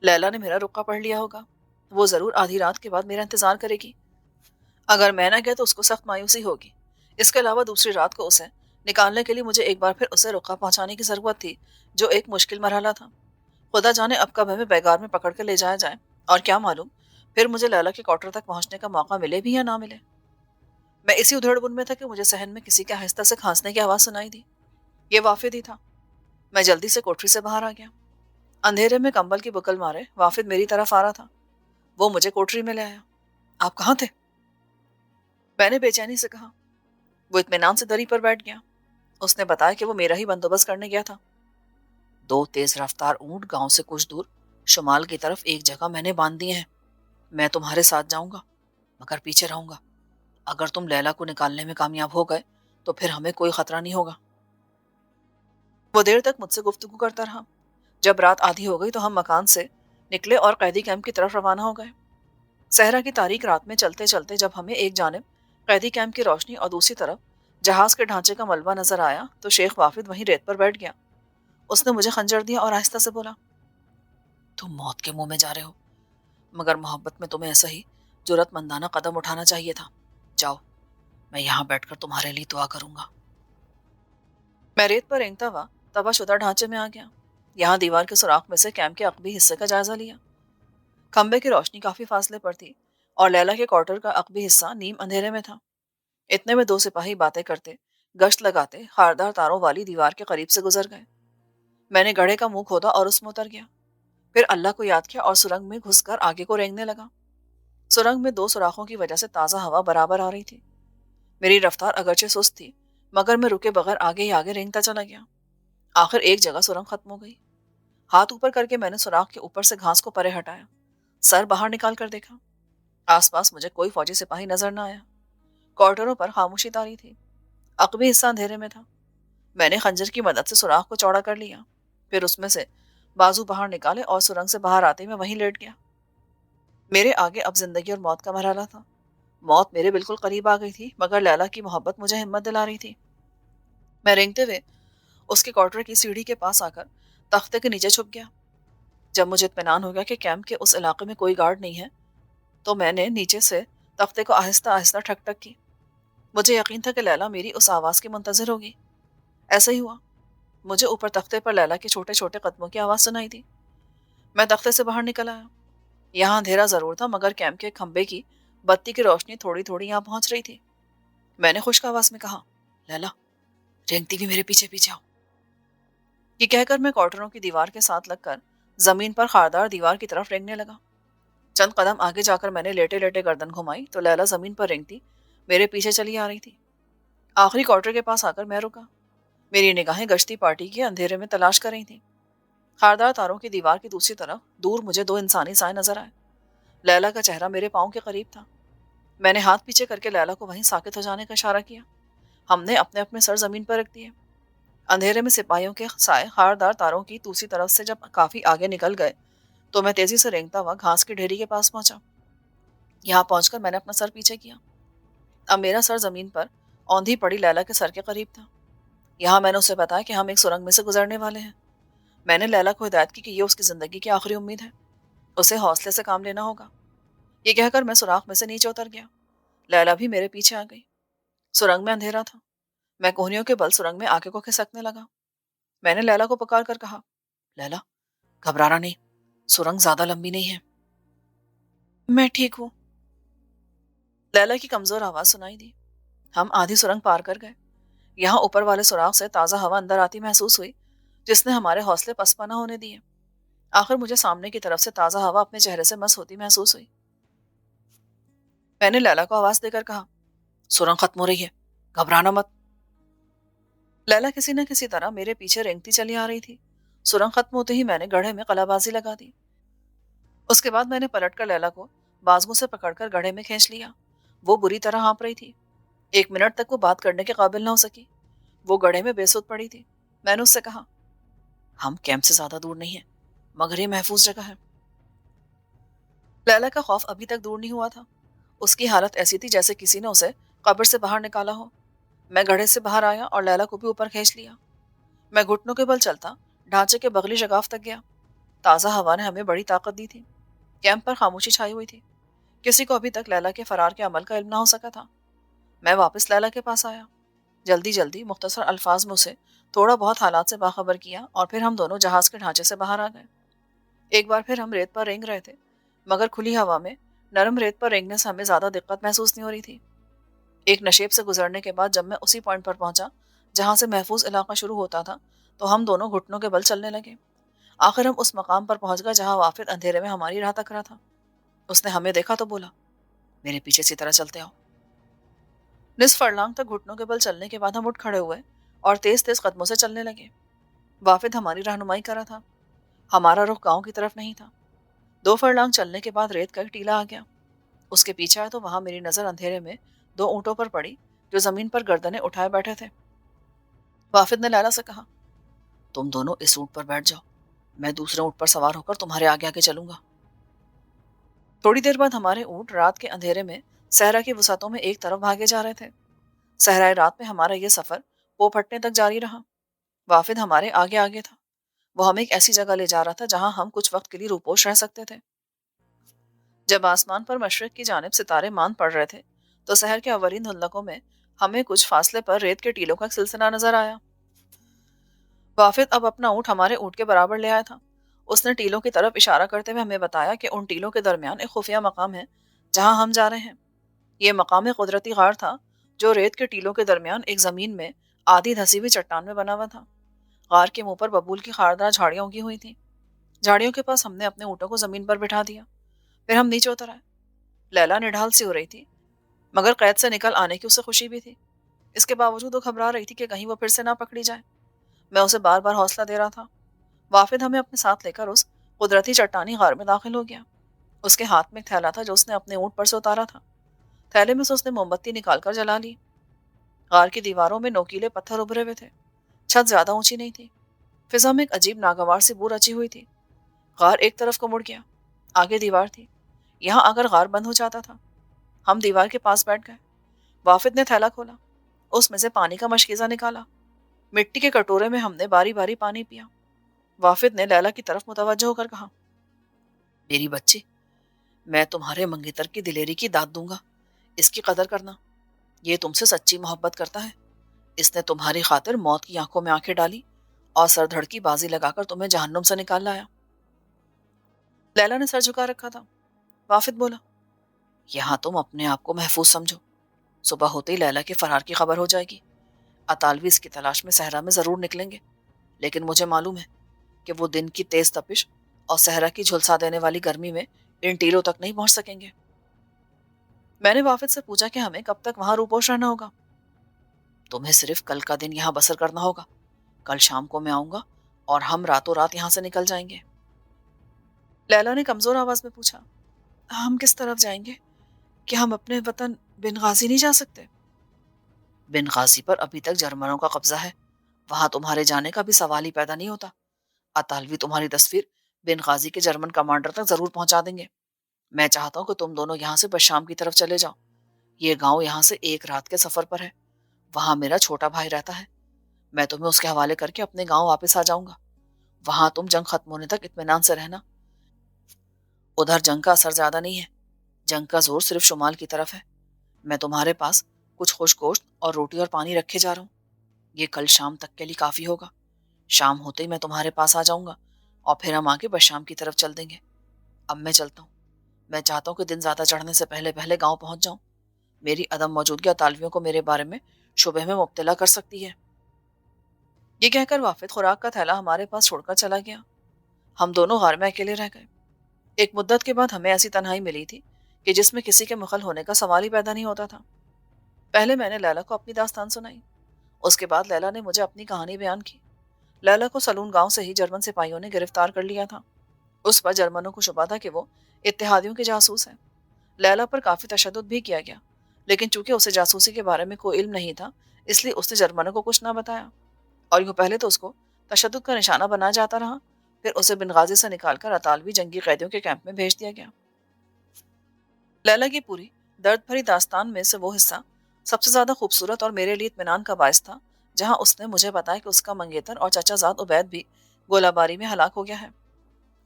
لیلا نے میرا رقعہ پڑھ لیا ہوگا، وہ ضرور آدھی رات کے بعد میرا انتظار کرے گی۔ اگر میں نہ گیا تو اس کو سخت مایوسی ہوگی۔ اس کے علاوہ دوسری رات کو اسے نکالنے کے لیے مجھے ایک بار پھر اسے رقعہ پہنچانے کی ضرورت تھی، جو ایک مشکل مرحلہ تھا۔ خدا جانے اب کب ہمیں بیگار میں پکڑ کے لے جایا جائے، اور کیا معلوم پھر مجھے لیلا کے کوارٹر تک پہنچنے کا موقع ملے بھی یا نہ ملے۔ میں اسی ادھیڑ بن میں تھا کہ مجھے صحن میں کسی کے آہستہ سے کھانسنے کی آواز سنائی دی۔ یہ وافد ہی تھا۔ میں جلدی سے کوٹری سے باہر آ گیا۔ اندھیرے میں کمبل کی بکل مارے وافد میری طرف آ رہا تھا۔ وہ مجھے کوٹری میں لے آیا۔ آپ کہاں تھے؟ میں نے بے چینی سے کہا۔ وہ اطمینان سے دری پر بیٹھ گیا۔ اس نے بتایا کہ وہ میرا ہی بندوبست کرنے گیا تھا۔ دو تیز رفتار اونٹ گاؤں سے کچھ دور شمال کی طرف ایک جگہ میں نے باندھ دیے ہیں۔ میں تمہارے ساتھ جاؤں گا، مگر پیچھے رہوں گا۔ اگر تم لیلا کو نکالنے میں کامیاب ہو گئے تو پھر ہمیں کوئی خطرہ نہیں ہوگا۔ وہ دیر تک مجھ سے گفتگو کرتا رہا۔ جب رات آدھی ہو گئی تو ہم مکان سے نکلے اور قیدی کیمپ کی طرف روانہ ہو گئے۔ صحرا کی تاریک رات میں چلتے چلتے جب ہمیں ایک جانب قیدی کیمپ کی روشنی اور دوسری طرف جہاز کے ڈھانچے کا ملبہ نظر آیا تو شیخ وافد وہیں ریت پر بیٹھ گیا۔ اس نے مجھے خنجر دیا اور آہستہ سے بولا، تم موت کے منہ میں جا رہے ہو، مگر محبت میں تمہیں ایسا ہی جرأت مندانہ قدم اٹھانا چاہیے تھا۔ جاؤ، میں یہاں بیٹھ کر تمہارے لیے دعا کروں گا۔ میں ریت پر رینگتا ہوا تباہ شدہ ڈھانچے میں آ گیا۔ یہاں دیوار کے سوراخ میں سے کیمپ کے عقبی حصے کا جائزہ لیا۔ کھمبے کی روشنی کافی فاصلے پر تھی اور لیلا کے کوارٹر کا عقبی حصہ نیم اندھیرے میں تھا۔ اتنے میں دو سپاہی باتیں کرتے، گشت لگاتے خاردار تاروں والی دیوار کے قریب سے گزر گئے۔ میں نے گڑھے کا منہ کھودا اور اس میں اتر گیا۔ پھر اللہ کو یاد کیا اور سرنگ میں گھس کر آگے کو رینگنے لگا۔ سرنگ میں دو سوراخوں کی وجہ سے تازہ ہوا برابر آ رہی تھی۔ میری رفتار اگرچہ سست تھی، مگر میں رکے بغیر آگے ہی آگے رینگتا چلا گیا۔ آخر ایک جگہ سرنگ ختم ہو گئی۔ ہاتھ اوپر کر کے میں نے سوراخ کے اوپر سے گھاس کو پرے ہٹایا، سر باہر نکال کر دیکھا۔ آس پاس مجھے کوئی فوجی سپاہی نظر نہ آیا۔ کوارٹروں پر خاموشی طاری تھی۔ عقبی حصہ اندھیرے میں تھا۔ میں نے خنجر کی مدد سے سوراخ کو چوڑا کر لیا، پھر اس میں سے بازو باہر نکالے اور سرنگ سے باہر آتے میں وہیں لیٹ گیا۔ میرے آگے اب زندگی اور موت کا مرحلہ تھا۔ موت میرے بالکل قریب آ گئی تھی، مگر لیلا کی محبت مجھے ہمت دلا رہی تھی۔ میں رینگتے ہوئے اس کے کوارٹر کی سیڑھی کے پاس آ کر تختے کے نیچے چھپ گیا۔ جب مجھے اطمینان ہو گیا کہ کیمپ کے اس علاقے میں کوئی گارڈ نہیں ہے تو میں نے نیچے سے تختے کو آہستہ آہستہ ٹھک ٹھک کی۔ مجھے یقین تھا کہ لیلا میری اس آواز کی منتظر ہوگی۔ ایسا ہی ہوا۔ مجھے اوپر تختے پر لیلا کے چھوٹے چھوٹے قدموں کی آواز سنائی دی۔ میں تختے سے باہر نکل آیا۔ یہاں اندھیرا ضرور تھا، مگر کیمپ کے کھمبے کی بتی کی روشنی تھوڑی تھوڑی یہاں پہنچ رہی تھی۔ میں نے خشک آواز میں کہا، لیلا، رینگتی بھی میرے پیچھے پیچھے آؤ۔ یہ کہہ کر میں کوارٹروں کی دیوار کے ساتھ لگ کر زمین پر خاردار دیوار کی طرف رینگنے لگا۔ چند قدم آگے جا کر میں نے لیٹے لیٹے گردن گھمائی تو لیلا زمین پر رینگتی میرے پیچھے چلی آ رہی تھی۔ آخری کوارٹر کے پاس آ کر میں رکا۔ میری نگاہیں گشتی پارٹی کے اندھیرے میں تلاش کر رہی تھیں۔ خاردار تاروں کی دیوار کی دوسری طرف دور مجھے دو انسانی سائے نظر آئے۔ لیلا کا چہرہ میرے پاؤں کے قریب تھا۔ میں نے ہاتھ پیچھے کر کے لیلا کو وہیں ساکت ہو جانے کا اشارہ کیا۔ ہم نے اپنے اپنے سر زمین پر رکھ دیے۔ اندھیرے میں سپاہیوں کے سائے خاردار تاروں کی دوسری طرف سے جب کافی آگے نکل گئے تو میں تیزی سے رینگتا ہوا گھاس کی ڈھیری کے پاس پہنچا۔ یہاں پہنچ کر میں نے اپنا سر پیچھے کیا۔ اب میرا سر زمین پر اوندھی پڑی لیلا کے سر کے قریب تھا۔ یہاں میں نے اسے بتایا کہ ہم ایک سرنگ میں سے گزرنے والے ہیں۔ میں نے لیلا کو ہدایت کی کہ یہ اس کی زندگی کی آخری امید ہے، اسے حوصلے سے کام لینا ہوگا۔ یہ کہہ کر میں سوراخ میں سے نیچے اتر گیا۔ لیلا بھی میرے پیچھے آ گئی۔ سرنگ میں اندھیرا تھا۔ میں کوہنیوں کے بل سرنگ میں آگے کو کھسکنے لگا۔ میں نے لیلا کو پکار کر کہا، لیلا، گھبرانا نہیں، سرنگ زیادہ لمبی نہیں ہے۔ میں ٹھیک ہوں، لیلا کی کمزور آواز سنائی دی۔ ہم آدھی سرنگ پار کر گئے۔ یہاں اوپر والے سوراخ سے تازہ ہوا اندر آتی محسوس ہوئی، جس نے ہمارے حوصلے پسپا نہ ہونے دیے۔ آخر مجھے سامنے کی طرف سے تازہ ہوا اپنے چہرے سے مس ہوتی محسوس ہوئی۔ میں نے لیلا کو آواز دے کر کہا، سرنگ ختم ہو رہی ہے، گھبرانا مت۔ لیلا کسی نہ کسی طرح میرے پیچھے رینگتی چلی آ رہی تھی۔ سرنگ ختم ہوتے ہی میں نے گڑھے میں قلع بازی لگا دی۔ اس کے بعد میں نے پلٹ کر لیلا کو بازو سے پکڑ کر گڑھے میں کھینچ لیا۔ وہ بری طرح ہانپ رہی تھی۔ ایک منٹ تک وہ بات کرنے کے قابل نہ ہو سکی۔ وہ گڑھے میں بے سود پڑی تھی۔ میں نے اس سے کہا، ہم کیمپ سے زیادہ دور نہیں ہیں، مگر یہ محفوظ جگہ ہے۔ لیلا کا خوف ابھی تک دور نہیں ہوا تھا۔ اس کی حالت ایسی تھی جیسے کسی نے اسے قبر سے باہر نکالا ہو۔ میں گڑھے سے باہر آیا اور لیلا کو بھی اوپر کھینچ لیا۔ میں گھٹنوں کے بل چلتا ڈھانچے کے بغلی شگاف تک گیا۔ تازہ ہوا نے ہمیں بڑی طاقت دی تھی۔ کیمپ پر خاموشی چھائی ہوئی تھی، کسی کو ابھی تک لیلا کے فرار کے عمل کا علم نہ ہو سکا تھا۔ میں واپس لیلا کے پاس آیا، جلدی جلدی مختصر الفاظ میں اسے تھوڑا بہت حالات سے باخبر کیا، اور پھر ہم دونوں جہاز کے ڈھانچے سے باہر آ گئے۔ ایک بار پھر ہم ریت پر رینگ رہے تھے، مگر کھلی ہوا میں نرم ریت پر رینگنے سے ہمیں زیادہ دقت محسوس نہیں ہو رہی تھی۔ ایک نشیب سے گزرنے کے بعد جب میں اسی پوائنٹ پر پہنچا جہاں سے محفوظ علاقہ شروع ہوتا تھا، تو ہم دونوں گھٹنوں کے بل چلنے لگے۔ آخر ہم اس مقام پر پہنچ گئے جہاں وافد اندھیرے میں ہماری راہ تک رہا تھا۔ اس نے ہمیں دیکھا تو بولا، میرے پیچھے سی طرح چلتے آؤ۔ نصف فرلانگ تک گھٹنوں کے بل چلنے کے بعد ہم اٹھ کھڑے ہوئے اور تیز تیز قدموں سے چلنے لگے۔ وافد ہماری رہنمائی کر رہا تھا، ہمارا رخ گاؤں کی طرف نہیں تھا۔ 2 فرلانگ چلنے کے بعد ریت کا ایک ٹیلا آ گیا۔ اس کے پیچھے آئے تو وہاں میری نظر اندھیرے میں 2 اونٹوں پر پڑی جو زمین پر گردنیں اٹھائے بیٹھے تھے۔ وافد نے لیلا سے کہا، تم دونوں اس اونٹ پر بیٹھ جاؤ، میں دوسرے اونٹ پر سوار ہو کر تمہارے آگے آگے چلوں گا۔ تھوڑی دیر بعد ہمارے اونٹ رات کے اندھیرے میں صحرا کی وسعتوں میں ایک طرف بھاگے جا رہے تھے۔ صحرائے رات میں ہمارا یہ سفر پو پھٹنے تک جاری رہا۔ وافد ہمارے آگے آگے تھا، وہ ہمیں ایک ایسی جگہ لے جا رہا تھا جہاں ہم کچھ وقت کے لیے روپوش رہ سکتے تھے۔ جب آسمان پر مشرق کی جانب ستارے ماند پڑ رہے تھے تو شہر کے اولین دھندلکوں میں ہمیں کچھ فاصلے پر ریت کے ٹیلوں کا ایک سلسلہ نظر آیا۔ وافد اب اپنا اونٹ ہمارے اونٹ کے برابر لے آیا تھا۔ اس نے ٹیلوں کی طرف اشارہ کرتے ہوئے ہمیں بتایا کہ ان ٹیلوں کے درمیان ایک خفیہ مقام ہے جہاں ہم جا رہے ہیں۔ یہ مقام ایک قدرتی غار تھا جو ریت کے ٹیلوں کے درمیان ایک زمین میں آدھی دھسی ہوئی چٹان میں بنا ہوا تھا۔ غار کے منہ پر ببول کی خاردار جھاڑیاں اگی ہوئی تھیں۔ جھاڑیوں کے پاس ہم نے اپنے اونٹوں کو زمین پر بٹھا دیا، پھر ہم نیچے اتر آئے۔ لیلا نڈھال سی ہو رہی تھی، مگر قید سے نکل آنے کی اسے خوشی بھی تھی۔ اس کے باوجود وہ گھبرا رہی تھی کہ کہیں وہ پھر سے نہ پکڑی جائے۔ میں اسے بار بار حوصلہ دے رہا تھا۔ وافد ہمیں اپنے ساتھ لے کر اس قدرتی چٹانی غار میں داخل ہو گیا۔ اس کے ہاتھ میں ایک تھیلا تھا جو اس نے اپنے اونٹ پر سے اتارا تھا۔ تھیلے میں سے اس نے موم بتی نکال کر جلا لی۔ غار کی دیواروں میں نوکیلے پتھر ابھرے ہوئے تھے، چھت زیادہ اونچی نہیں تھی، فضا میں ایک عجیب ناگوار سی بو رچی ہوئی تھی۔ غار ایک طرف کو مڑ گیا، آگے دیوار تھی، یہاں اگر غار بند ہو جاتا تھا۔ ہم دیوار کے پاس بیٹھ گئے۔ وافد نے تھیلا کھولا، اس میں سے پانی کا مشکیزہ نکالا۔ مٹی کے کٹورے میں ہم نے باری باری پانی پیا۔ وافد نے لیلا کی طرف متوجہ ہو کر کہا، میری بچی، میں تمہارے منگیتر کی دلیری کی داد دوں گا، اس کی قدر کرنا۔ یہ تم سے سچی محبت کرتا ہے، اس نے تمہاری خاطر موت کی آنکھوں میں آنکھیں ڈالی اور سر دھڑ کی بازی لگا کر تمہیں جہنم سے نکال لایا۔ لیلا نے سر جھکا رکھا تھا۔ وافد بولا، یہاں تم اپنے آپ کو محفوظ سمجھو، صبح ہوتے ہی لیلا کے فرار کی خبر ہو جائے گی۔ اطالوی اس کی تلاش میں صحرا میں ضرور نکلیں گے، لیکن مجھے معلوم ہے کہ وہ دن کی تیز تپش اور صحرا کی جھلسا دینے والی گرمی میں ان ٹیلوں تک نہیں پہنچ سکیں گے۔ میں نے وافد سے پوچھا کہ ہمیں کب تک وہاں روپوش رہنا ہوگا؟ تمہیں صرف کل کا دن یہاں بسر کرنا ہوگا، کل شام کو میں آؤں گا اور ہم راتوں رات یہاں سے نکل جائیں گے۔ لیلا نے کمزور آواز میں پوچھا، ہم کس طرف جائیں گے؟ کیا ہم اپنے وطن بن غازی نہیں جا سکتے؟ بن غازی پر ابھی تک جرمنوں کا قبضہ ہے، وہاں تمہارے جانے کا بھی سوال ہی پیدا نہیں ہوتا۔ اطالوی تمہاری تصویر بن غازی کے جرمن کمانڈر تک ضرور پہنچا دیں گے۔ میں چاہتا ہوں کہ تم دونوں یہاں سے بس شام کی طرف چلے جاؤ۔ یہ گاؤں یہاں سے 1 رات کے سفر پر ہے، وہاں میرا چھوٹا بھائی رہتا ہے، میں تمہیں اس کے حوالے کر کے اپنے گاؤں واپس آ جاؤں گا۔ وہاں تم جنگ ختم ہونے تک اطمینان سے رہنا، ادھر جنگ کا اثر زیادہ نہیں ہے، جنگ کا زور صرف شمال کی طرف ہے۔ میں تمہارے پاس کچھ خشک گوشت اور روٹی اور پانی رکھے جا رہا ہوں، یہ کل شام تک کے لیے کافی ہوگا۔ شام ہوتے ہی میں تمہارے پاس آ جاؤں گا اور پھر ہم آگے بس شام کی طرف چل دیں گے۔ اب میں چلتا ہوں، میں چاہتا ہوں کہ دن زیادہ چڑھنے سے پہلے پہلے گاؤں پہنچ جاؤں، میری عدم موجودگی اطالویوں کو میرے بارے میں شبہ میں مبتلا کر سکتی ہے۔ یہ کہہ کر وافد خوراک کا تھیلا ہمارے پاس چھوڑ کر چلا گیا۔ ہم دونوں غار میں اکیلے رہ گئے۔ ایک مدت کے بعد ہمیں ایسی تنہائی ملی تھی کہ جس میں کسی کے مخل ہونے کا سوال ہی پیدا نہیں ہوتا تھا۔ پہلے میں نے لیلا کو اپنی داستان سنائی، اس کے بعد لیلا نے مجھے اپنی کہانی بیان کی۔ لیلا کو سلون گاؤں سے ہی جرمن سپاہیوں نے گرفتار کر لیا تھا۔ اس پر جرمنوں کو شبہ تھا کہ وہ اتحادیوں کے جاسوس ہیں۔ لیلا پر کافی تشدد بھی کیا گیا، لیکن چونکہ اسے جاسوسی کے بارے میں کوئی علم نہیں تھا، اس لیے اس نے جرمنوں کو کچھ نہ بتایا، اور یوں پہلے تو اس کو تشدد کا نشانہ بنا جاتا رہا، پھر اسے بن غازی سے نکال کر اطالوی جنگی قیدیوں کے کیمپ میں بھیج دیا گیا۔ لیلا کی پوری درد بھری داستان میں سے وہ حصہ سب سے زیادہ خوبصورت اور میرے لیے اطمینان کا باعث تھا جہاں اس نے مجھے بتایا کہ اس کا منگیتر اور چچا زاد عبید بھی گولہ باری میں ہلاک ہو گیا ہے۔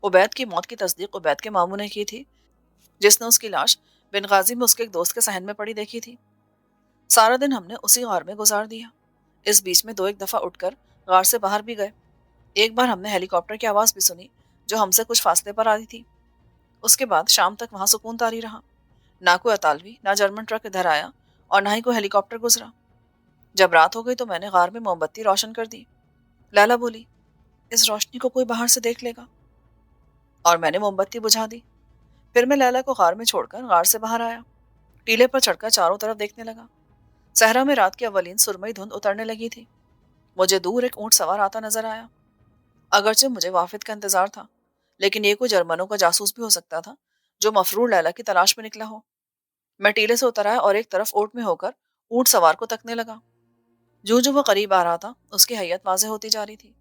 عبید کی موت کی تصدیق عبید کے ماموں نے کی تھی، جس نے اس کی لاش بنغازی میں اس کے ایک دوست کے صحن میں پڑی دیکھی تھی۔ سارا دن ہم نے اسی غار میں گزار دیا۔ اس بیچ میں 2 دفعہ اٹھ کر غار سے باہر بھی گئے۔ ایک بار ہم نے ہیلی کاپٹر کی آواز بھی سنی جو ہم سے کچھ فاصلے پر آ رہی تھی۔ اس کے بعد شام تک وہاں سکون طاری رہا۔ نہ کوئی اطالوی، نہ جرمن ٹرک ادھر آیا اور نہ ہی کوئی ہیلی کاپٹر گزرا۔ جب رات ہو گئی تو میں نے غار میں موم بتی روشن کر دی۔ لیلا بولی، اس روشنی کو کوئی باہر سے دیکھ لے گا، اور میں نے موم بتی بجھا دی۔ پھر میں لیلا کو غار میں چھوڑ کر غار سے باہر آیا۔ ٹیلے پر چڑھ کر چاروں طرف دیکھنے لگا۔ صحرا میں رات کی اولین سرمئی دھند اترنے لگی تھی۔ مجھے دور ایک اونٹ سوار آتا نظر آیا۔ اگرچہ مجھے وافد کا انتظار تھا، لیکن یہ کوئی جرمنوں کا جاسوس بھی ہو سکتا تھا جو مفرور لیلا کی تلاش میں نکلا ہو۔ میں ٹیلے سے اتر آیا اور ایک طرف اوٹ میں ہو کر اونٹ سوار کو تکنے لگا۔ جو جو وہ قریب آ رہا تھا اس کی حیت واضح ہوتی جا رہی تھی۔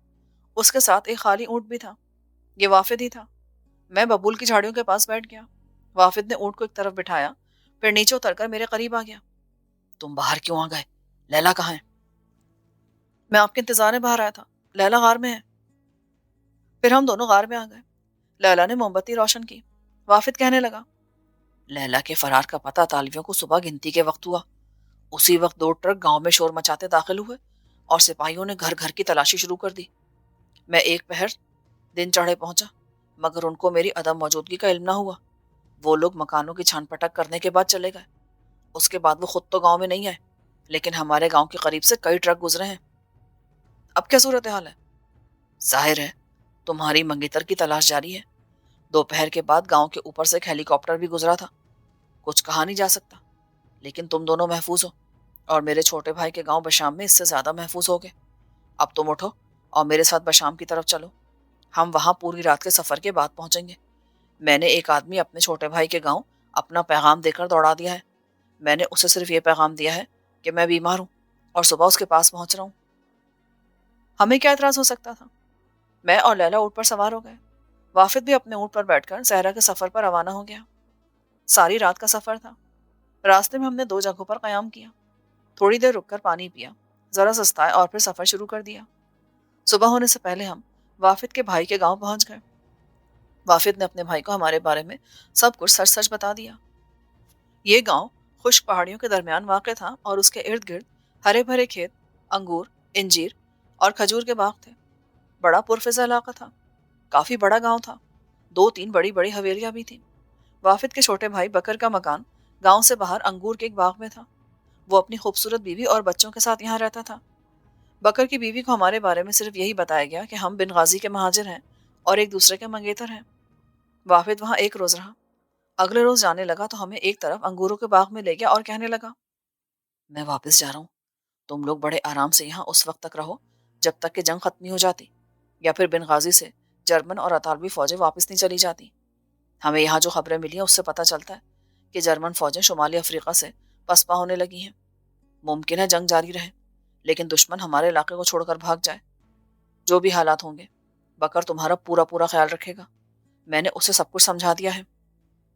اس کے ساتھ ایک خالی اونٹ بھی تھا۔ یہ وافد ہی تھا۔ میں ببول کی جھاڑیوں کے پاس بیٹھ گیا۔ وافد نے اونٹ کو ایک طرف بٹھایا، پھر نیچے اتر کر میرے قریب آ گیا۔ تم باہر کیوں آ گئے؟ لیلا کہاں ہے؟ میں آپ کے انتظار میں باہر آیا تھا، لیلا غار میں ہے۔ پھر ہم دونوں غار میں آ گئے۔ لیلا نے موم بتی روشن کی۔ وافد کہنے لگا، لیلا کے فرار کا پتہ طالبیوں کو صبح گنتی کے وقت ہوا۔ اسی وقت 2 ٹرک گاؤں میں شور مچاتے داخل ہوئے اور سپاہیوں نے گھر گھر کی تلاشی شروع کر دی۔ میں 1 پہر دن چڑھے پہنچا، مگر ان کو میری عدم موجودگی کا علم نہ ہوا۔ وہ لوگ مکانوں کی چھان پٹک کرنے کے بعد چلے گئے۔ اس کے بعد وہ خود تو گاؤں میں نہیں آئے، لیکن ہمارے گاؤں کے قریب سے کئی ٹرک گزرے ہیں۔ اب کیا صورتحال ہے؟ ظاہر ہے تمہاری منگیتر کی تلاش جاری ہے۔ 2 پہر کے بعد گاؤں کے اوپر سے ایک ہیلی کاپٹر بھی گزرا تھا۔ کچھ کہا نہیں جا سکتا، لیکن تم دونوں محفوظ ہو، اور میرے چھوٹے بھائی کے گاؤں بشام میں اس سے زیادہ محفوظ ہوگے۔ اب تم اٹھو اور میرے ساتھ بشام کی طرف چلو۔ ہم وہاں پوری رات کے سفر کے بعد پہنچیں گے۔ میں نے ایک آدمی اپنے چھوٹے بھائی کے گاؤں اپنا پیغام دے کر دوڑا دیا ہے۔ میں نے اسے صرف یہ پیغام دیا ہے کہ میں بیمار ہوں اور صبح اس کے پاس پہنچ رہا ہوں۔ ہمیں کیا اعتراض ہو سکتا تھا؟ میں اور لیلا اونٹ پر سوار ہو گئے۔ وافد بھی اپنے اونٹ پر بیٹھ کر صحرا کے سفر پر روانہ ہو گیا۔ ساری رات کا سفر تھا۔ راستے میں ہم نے 2 جگہوں پر قیام کیا۔ تھوڑی دیر رک کر پانی پیا، ذرا سستائے اور پھر سفر شروع کر دیا۔ صبح ہونے سے پہلے ہم وافد کے بھائی کے گاؤں پہنچ گئے۔ وافد نے اپنے بھائی کو ہمارے بارے میں سب کچھ سچ سچ بتا دیا۔ یہ گاؤں خشک پہاڑیوں کے درمیان واقع تھا اور اس کے ارد گرد ہرے بھرے کھیت، انگور، انجیر اور کھجور کے باغ تھے۔ بڑا پرفضا علاقہ تھا۔ کافی بڑا گاؤں تھا۔ 2-3 بڑی بڑی حویلیاں بھی تھیں۔ وافد کے چھوٹے بھائی بکر کا مکان گاؤں سے باہر انگور کے ایک باغ میں تھا۔ وہ اپنی خوبصورت بیوی اور بچوں کے ساتھ یہاں رہتا تھا۔ بکر کی بیوی کو ہمارے بارے میں صرف یہی بتایا گیا کہ ہم بنغازی کے مہاجر ہیں اور ایک دوسرے کے منگیتر ہیں۔ وافد وہاں 1 روز رہا۔ اگلے روز جانے لگا تو ہمیں ایک طرف انگوروں کے باغ میں لے گیا اور کہنے لگا، میں واپس جا رہا ہوں۔ تم لوگ بڑے آرام سے یہاں اس وقت تک رہو جب تک کہ جنگ ختم ہو جاتی، یا پھر بنغازی سے جرمن اور اطالوی فوجیں واپس نہیں چلی جاتی۔ ہمیں یہاں جو خبریں ملی ہیں اس سے پتہ چلتا ہے کہ جرمن فوجیں شمالی افریقہ سے پسپا ہونے لگی ہیں۔ ممکن ہے جنگ جاری رہے، لیکن دشمن ہمارے علاقے کو چھوڑ کر بھاگ جائے۔ جو بھی حالات ہوں گے، بکر تمہارا پورا پورا خیال رکھے گا۔ میں نے اسے سب کچھ سمجھا دیا ہے۔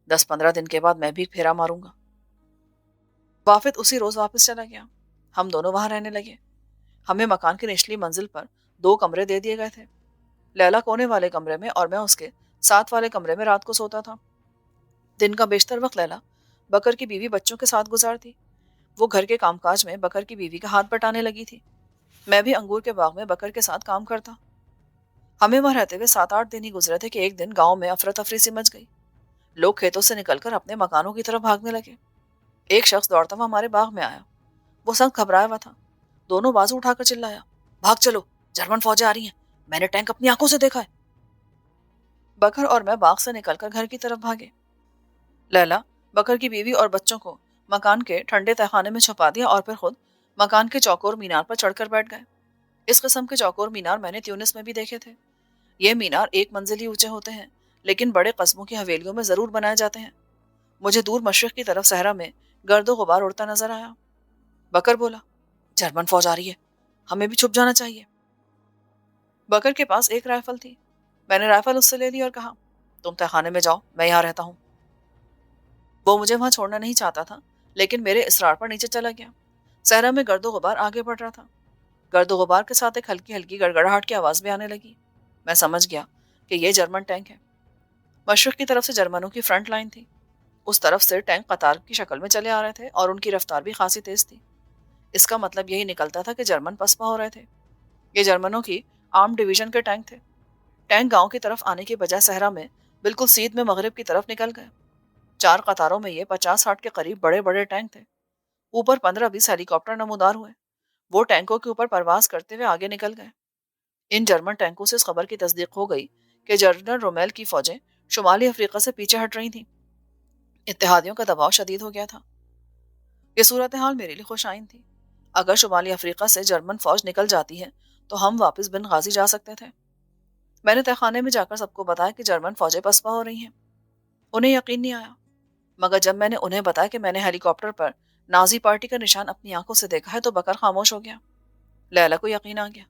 10-15 دن کے بعد میں بھی پھیرا ماروں گا۔ وافد اسی روز واپس چلا گیا۔ ہم دونوں وہاں رہنے لگے۔ ہمیں مکان کی نچلی منزل پر 2 کمرے دے دیے گئے تھے۔ لیلا کونے والے کمرے میں اور میں اس کے ساتھ والے کمرے میں رات کو سوتا تھا۔ دن کا بیشتر وقت لیلا بکر کی بیوی بچوں کے ساتھ گزارتی۔ وہ گھر کے کام کاج میں بکر کی بیوی کا ہاتھ بٹانے لگی تھی۔ میں بھی انگور کے باغ میں بکر کے ساتھ کام کرتا۔ ہمیں وہاں رہتے ہوئے 7-8 دن ہی گزرے تھے کہ ایک دن گاؤں میں افراتفری سی مچ گئی۔ لوگ کھیتوں سے نکل کر اپنے مکانوں کی طرف بھاگنے لگے۔ ایک شخص دوڑتا ہوا ہمارے باغ میں آیا۔ وہ سخت گھبرایا ہوا تھا۔ دونوں بازو اٹھا کر چلایا، بھاگ چلو، جرمن فوجیں آ رہی ہیں، میں نے ٹینک اپنی آنکھوں سے دیکھا ہے۔ بکر اور میں باغ سے نکل کر گھر کی طرف بھاگے۔ لیلا بکر کی بیوی اور بچوں کو مکان کے ٹھنڈے تہخانے میں چھپا دیا اور پھر خود مکان کے چوکور مینار پر چڑھ کر بیٹھ گئے۔ اس قسم کے چوکور مینار میں نے تیونس میں بھی دیکھے تھے۔ یہ مینار 1 منزلی اونچے ہوتے ہیں، لیکن بڑے قصبوں کی حویلیوں میں ضرور بنائے جاتے ہیں۔ مجھے دور مشرق کی طرف صحرا میں گرد و غبار اڑتا نظر آیا۔ بکر بولا، جرمن فوج آ رہی ہے، ہمیں بھی چھپ جانا چاہیے۔ بکر کے پاس ایک رائفل تھی۔ میں نے رائفل اس سے لے لی اور کہا، تم تہخانے میں جاؤ، میں یہاں رہتا ہوں۔ وہ مجھے وہاں چھوڑنا نہیں چاہتا تھا، لیکن میرے اصرار پر نیچے چلا گیا۔ صحرا میں گرد و غبار آگے بڑھ رہا تھا۔ گرد و غبار کے ساتھ ایک ہلکی ہلکی گڑگڑاہٹ کی آواز بھی آنے لگی۔ میں سمجھ گیا کہ یہ جرمن ٹینک ہے۔ مشرق کی طرف سے جرمنوں کی فرنٹ لائن تھی۔ اس طرف سے ٹینک قطار کی شکل میں چلے آ رہے تھے اور ان کی رفتار بھی خاصی تیز تھی۔ اس کا مطلب یہی نکلتا تھا کہ جرمن پسپا ہو رہے تھے۔ یہ جرمنوں کی آرم ڈویژن کے ٹینک تھے۔ ٹینک گاؤں کی طرف آنے کے بجائے صحرا میں بالکل سیدھ میں مغرب کی طرف نکل گئے۔ 4 قطاروں میں یہ 50-60 کے قریب بڑے بڑے ٹینک تھے۔ اوپر 15-20 ہیلی کاپٹر نمودار ہوئے۔ وہ ٹینکوں کے اوپر پرواز کرتے ہوئے آگے نکل گئے۔ ان جرمن ٹینکوں سے اس خبر کی تصدیق ہو گئی کہ جنرل رومیل کی فوجیں شمالی افریقہ سے پیچھے ہٹ رہی تھیں۔ اتحادیوں کا دباؤ شدید ہو گیا تھا۔ یہ صورتحال میرے لیے خوش آئند تھی۔ اگر شمالی افریقہ سے جرمن فوج نکل جاتی ہے تو ہم واپس بن غازی جا سکتے تھے۔ میں نے تہخانے میں جا کر سب کو بتایا کہ جرمن فوجیں پسپا ہو رہی ہیں۔ انہیں یقین نہیں آیا، مگر جب میں نے انہیں بتایا کہ میں نے ہیلی کاپٹر پر نازی پارٹی کا نشان اپنی آنکھوں سے دیکھا ہے تو بکر خاموش ہو گیا۔ لیلا کو یقین آ گیا۔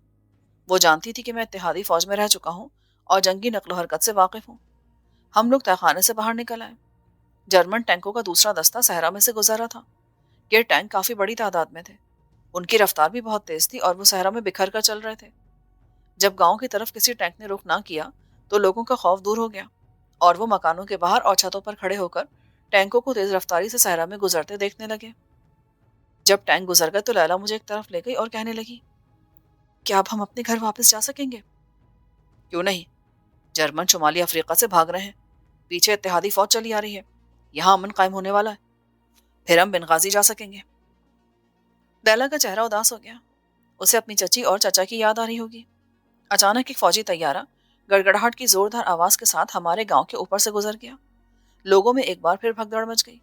وہ جانتی تھی کہ میں اتحادی فوج میں رہ چکا ہوں اور جنگی نقل و حرکت سے واقف ہوں۔ ہم لوگ تہخانے سے باہر نکل آئے۔ جرمن ٹینکوں کا دوسرا دستہ صحرا میں سے گزرا تھا۔ یہ ٹینک کافی بڑی تعداد میں تھے۔ ان کی رفتار بھی بہت تیز تھی اور وہ صحرا میں بکھر کر چل رہے تھے۔ جب گاؤں کی طرف کسی ٹینک نے رخ نہ کیا تو لوگوں کا خوف دور ہو گیا اور وہ مکانوں کے باہر اور چھتوں پر کھڑے ہو کر ٹینکوں کو تیز رفتاری سے صحرا میں گزرتے دیکھنے لگے۔ جب ٹینک گزر گئے تو لیلا مجھے ایک طرف لے گئی اور کہنے لگی، کیا اب ہم اپنے گھر واپس جا سکیں گے؟ کیوں نہیں؟ جرمن شمالی افریقہ سے بھاگ رہے ہیں، پیچھے اتحادی فوج چلی آ رہی ہے، یہاں امن قائم ہونے والا ہے، پھر ہم بن غازی جا سکیں گے۔ لیلا کا چہرہ اداس ہو گیا۔ اسے اپنی چچی اور چچا کی یاد آ رہی ہوگی۔ اچانک ایک فوجی طیارہ گڑگڑاہٹ کی زوردار آواز کے ساتھ ہمارے گاؤں کے اوپر سے گزر گیا۔ لوگوں میں ایک بار پھر بھگدڑ مچ گئی۔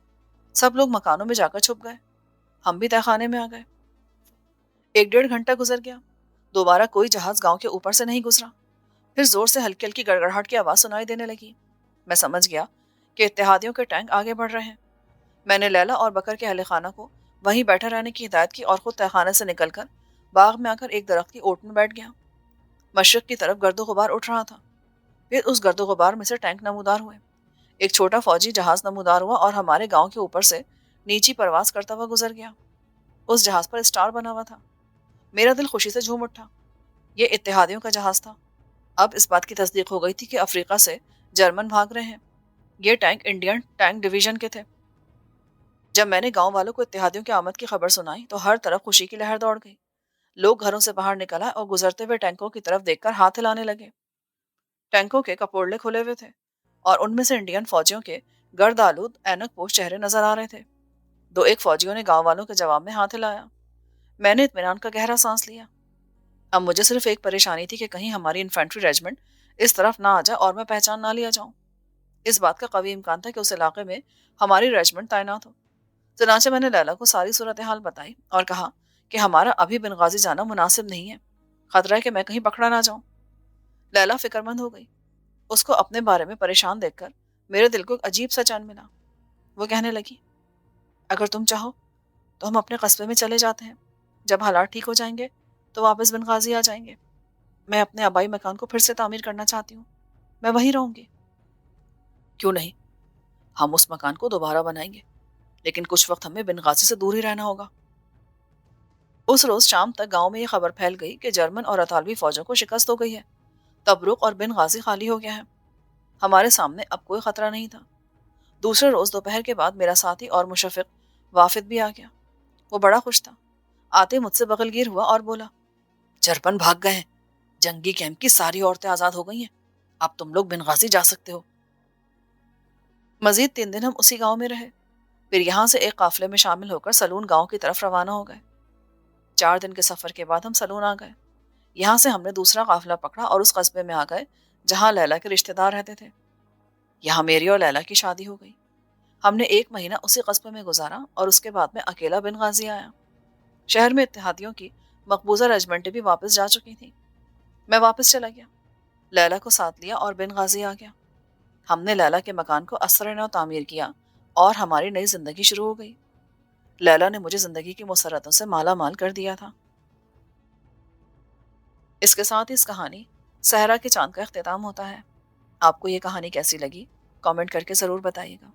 سب لوگ مکانوں میں جا کر چھپ گئے۔ ہم بھی تہخانے میں آ گئے۔ 1-1.5 گھنٹہ گزر گیا۔ دوبارہ کوئی جہاز گاؤں کے اوپر سے نہیں گزرا۔ پھر زور سے ہلکی ہلکی گڑگڑاہٹ کی آواز سنائی دینے لگی۔ میں سمجھ گیا کہ اتحادیوں کے ٹینک آگے بڑھ رہے ہیں۔ میں نے لیلا اور بکر کے اہل خانہ کو وہیں بیٹھے رہنے کی ہدایت کی اور خود تہخانے سے نکل کر باغ میں آ کر ایک درخت کی اوٹ میں بیٹھ گیا۔ مشرق کی طرف گرد و غبار اٹھ رہا تھا۔ پھر اس گرد و غبار میں سے ٹینک نمودار ہوئے۔ ایک چھوٹا فوجی جہاز نمودار ہوا اور ہمارے گاؤں کے اوپر سے نیچی پرواز کرتا ہوا گزر گیا۔ اس جہاز پر اسٹار بنا ہوا تھا۔ میرا دل خوشی سے جھوم اٹھا۔ یہ اتحادیوں کا جہاز تھا۔ اب اس بات کی تصدیق ہو گئی تھی کہ افریقہ سے جرمن بھاگ رہے ہیں۔ یہ ٹینک انڈین ٹینک ڈویژن کے تھے۔ جب میں نے گاؤں والوں کو اتحادیوں کی آمد کی خبر سنائی تو ہر طرف خوشی کی لہر دوڑ گئی۔ لوگ گھروں سے باہر نکل آئے اور گزرتے ہوئے ٹینکوں کی طرف دیکھ کر ہاتھ ہلانے لگے۔ ٹینکوں کے کپوڑلے کھلے ہوئے تھے اور ان میں سے انڈین فوجیوں کے گرد آلود اینک پوش چہرے نظر آ رہے تھے۔ 2-1 فوجیوں نے گاؤں والوں کے جواب میں ہاتھ ہلایا۔ میں نے اطمینان کا گہرا سانس لیا۔ اب مجھے صرف ایک پریشانی تھی کہ کہیں ہماری انفینٹری ریجمنٹ اس طرف نہ آ جائے اور میں پہچان نہ لیا جاؤں۔ اس بات کا قوی امکان تھا کہ اس علاقے میں ہماری ریجمنٹ تعینات ہو۔ چنانچہ میں نے لیلا کو ساری صورتحال بتائی اور کہا کہ ہمارا ابھی بن غازی جانا مناسب نہیں ہے، خطرہ ہے کہ میں کہیں پکڑا نہ جاؤں۔ لیلا فکر مند ہو گئی۔ اس کو اپنے بارے میں پریشان دیکھ کر میرے دل کو ایک عجیب سا چین ملا۔ وہ کہنے لگی، اگر تم چاہو تو ہم اپنے قصبے میں چلے جاتے ہیں، جب حالات ٹھیک ہو جائیں گے تو واپس بن غازی آ جائیں گے۔ میں اپنے آبائی مکان کو پھر سے تعمیر کرنا چاہتی ہوں، میں وہیں رہوں گی۔ کیوں نہیں؟ ہم اس مکان کو دوبارہ بنائیں گے، لیکن کچھ وقت ہمیں بن غازی سے دور ہی رہنا ہوگا۔ اس روز شام تک گاؤں میں یہ خبر پھیل گئی کہ جرمن اور اطالوی فوجوں کو شکست ہو گئی ہے، تبروک اور بن غازی خالی ہو گیا ہے۔ ہمارے سامنے اب کوئی خطرہ نہیں تھا۔ دوسرے روز دوپہر کے بعد میرا ساتھی اور مشفق وافد بھی آ گیا۔ وہ بڑا خوش تھا۔ آتے مجھ سے بغل گیر ہوا اور بولا، جرمن بھاگ گئے ہیں، جنگی کیمپ کی ساری عورتیں آزاد ہو گئی ہیں، اب تم لوگ بن غازی جا سکتے ہو۔ مزید 3 دن ہم اسی گاؤں میں رہے، پھر یہاں سے ایک قافلے میں شامل ہو کر سلون گاؤں کی طرف روانہ ہو گئے۔ 4 دن کے سفر کے بعد ہم سلون آ گئے۔ یہاں سے ہم نے دوسرا قافلہ پکڑا اور اس قصبے میں آ گئے جہاں لیلا کے رشتہ دار رہتے تھے۔ یہاں میری اور لیلا کی شادی ہو گئی۔ ہم نے 1 مہینہ اسی قصبے میں گزارا اور اس کے بعد میں اکیلا بن غازی آیا۔ شہر میں اتحادیوں کی مقبوضہ ریجمنٹیں بھی واپس جا چکی تھیں۔ میں واپس چلا گیا، لیلا کو ساتھ لیا اور بن غازی آ گیا۔ ہم نے لیلا کے مکان کو اثر نو تعمیر کیا اور ہماری نئی زندگی شروع ہو گئی۔ لیلا نے مجھے زندگی کی مسرتوں سے مالا مال کر دیا تھا۔ اس کے ساتھ اس کہانی صحرا کے چاند کا اختتام ہوتا ہے۔ آپ کو یہ کہانی کیسی لگی؟ کامنٹ کر کے ضرور بتائیے گا۔